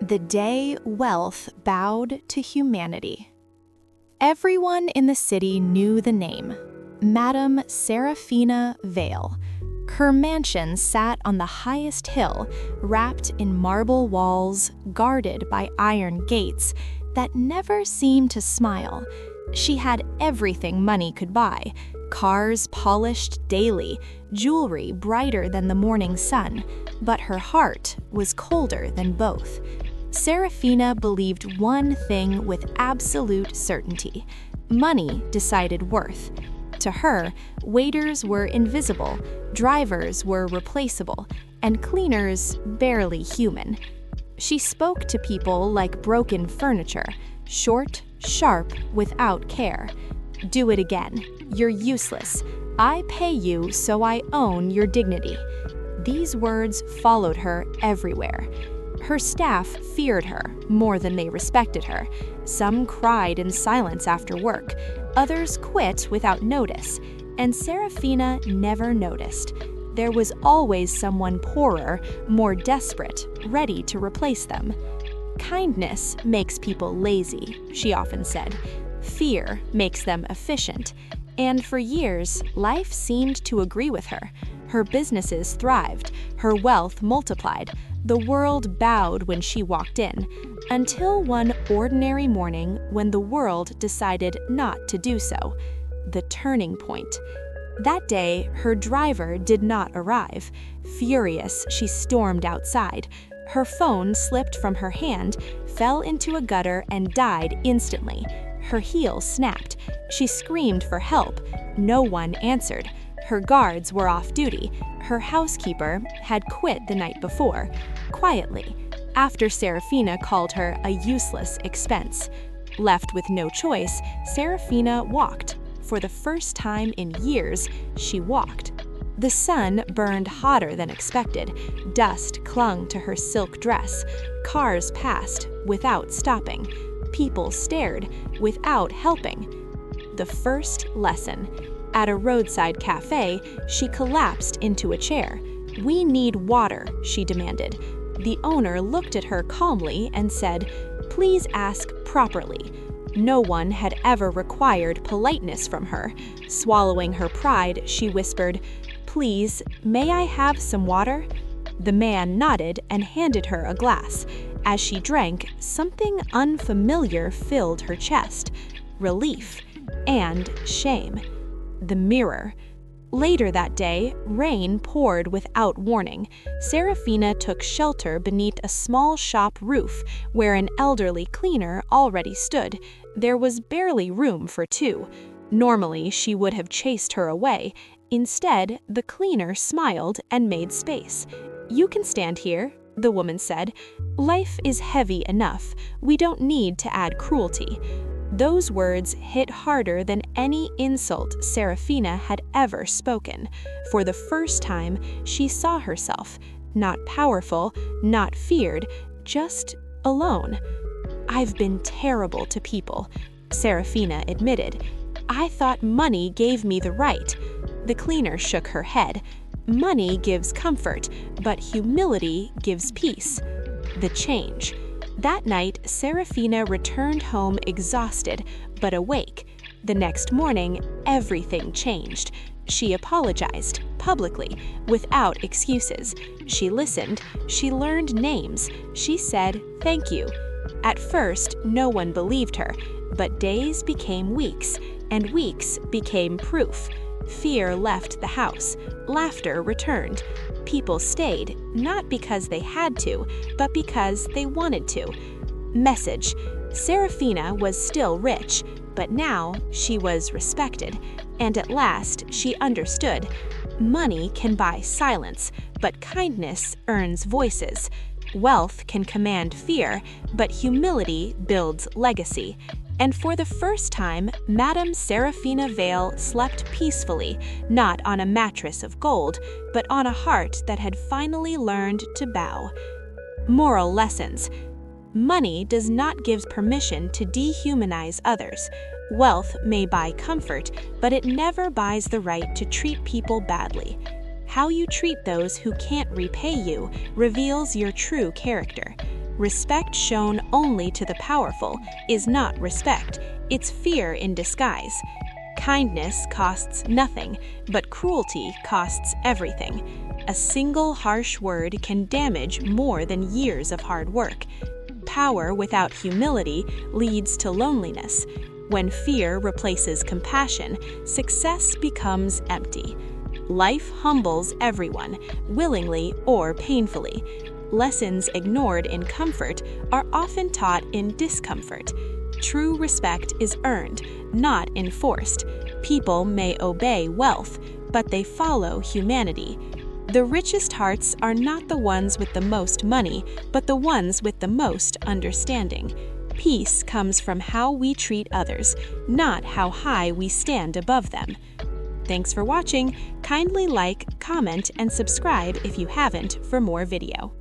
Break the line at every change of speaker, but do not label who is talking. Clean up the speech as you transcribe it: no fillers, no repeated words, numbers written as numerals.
The day wealth bowed to humanity. Everyone in the city knew the name, Madame Seraphina Vale. Her mansion sat on the highest hill, wrapped in marble walls, guarded by iron gates that never seemed to smile. She had everything money could buy: cars polished daily, jewelry brighter than the morning sun, but her heart was colder than both. Seraphina believed one thing with absolute certainty: money decided worth. To her, waiters were invisible, drivers were replaceable, and cleaners barely human. She spoke to people like broken furniture, short, sharp, without care. "Do it again. You're useless. I pay you, so I own your dignity." These words followed her everywhere. Her staff feared her more than they respected her. Some cried in silence after work, others quit without notice, and Seraphina never noticed. There was always someone poorer, more desperate, ready to replace them. "Kindness makes people lazy," she often said. "Fear makes them efficient." And for years, life seemed to agree with her. Her businesses thrived, her wealth multiplied, the world bowed when she walked in, until one ordinary morning when the world decided not to do so. The turning point. That day, her driver did not arrive. Furious, she stormed outside. Her phone slipped from her hand, fell into a gutter, and died instantly. Her heel snapped. She screamed for help. No one answered. Her guards were off duty. Her housekeeper had quit the night before, quietly, after Seraphina called her a useless expense. Left with no choice, Seraphina walked. For the first time in years, she walked. The sun burned hotter than expected. Dust clung to her silk dress. Cars passed without stopping. People stared without helping. The first lesson. At a roadside cafe, she collapsed into a chair. "We need water," she demanded. The owner looked at her calmly and said, "Please ask properly." No one had ever required politeness from her. Swallowing her pride, she whispered, "Please, may I have some water?" The man nodded and handed her a glass. As she drank, something unfamiliar filled her chest: relief and shame. The mirror. Later that day, rain poured without warning. Seraphina took shelter beneath a small shop roof where an elderly cleaner already stood. There was barely room for two. Normally, she would have chased her away. Instead, the cleaner smiled and made space. "You can stand here," the woman said. "Life is heavy enough. We don't need to add cruelty." Those words hit harder than any insult Seraphina had ever spoken. For the first time, she saw herself, not powerful, not feared, just alone. "I've been terrible to people," Seraphina admitted. "I thought money gave me the right." The cleaner shook her head. "Money gives comfort, but humility gives peace." The change. That night, Seraphina returned home exhausted, but awake. The next morning, everything changed. She apologized, publicly, without excuses. She listened, she learned names, she said thank you. At first, no one believed her, but days became weeks, and weeks became proof. Fear left the house, laughter returned. People stayed, not because they had to, but because they wanted to. Message. Seraphina was still rich, but now she was respected. And at last, she understood. Money can buy silence, but kindness earns voices. Wealth can command fear, but humility builds legacy. And for the first time, Madame Seraphina Vale slept peacefully, not on a mattress of gold, but on a heart that had finally learned to bow. Moral lessons. Money does not give permission to dehumanize others. Wealth may buy comfort, but it never buys the right to treat people badly. How you treat those who can't repay you reveals your true character.
Respect shown only to the powerful is not respect, it's fear in disguise. Kindness costs nothing, but cruelty costs everything. A single harsh word can damage more than years of hard work. Power without humility leads to loneliness. When fear replaces compassion, success becomes empty. Life humbles everyone, willingly or painfully. Lessons ignored in comfort are often taught in discomfort. True respect is earned, not enforced. People may obey wealth, but they follow humanity. The richest hearts are not the ones with the most money, but the ones with the most understanding. Peace comes from how we treat others, not how high we stand above them. Thanks for watching. Kindly like, comment, and subscribe if you haven't for more video.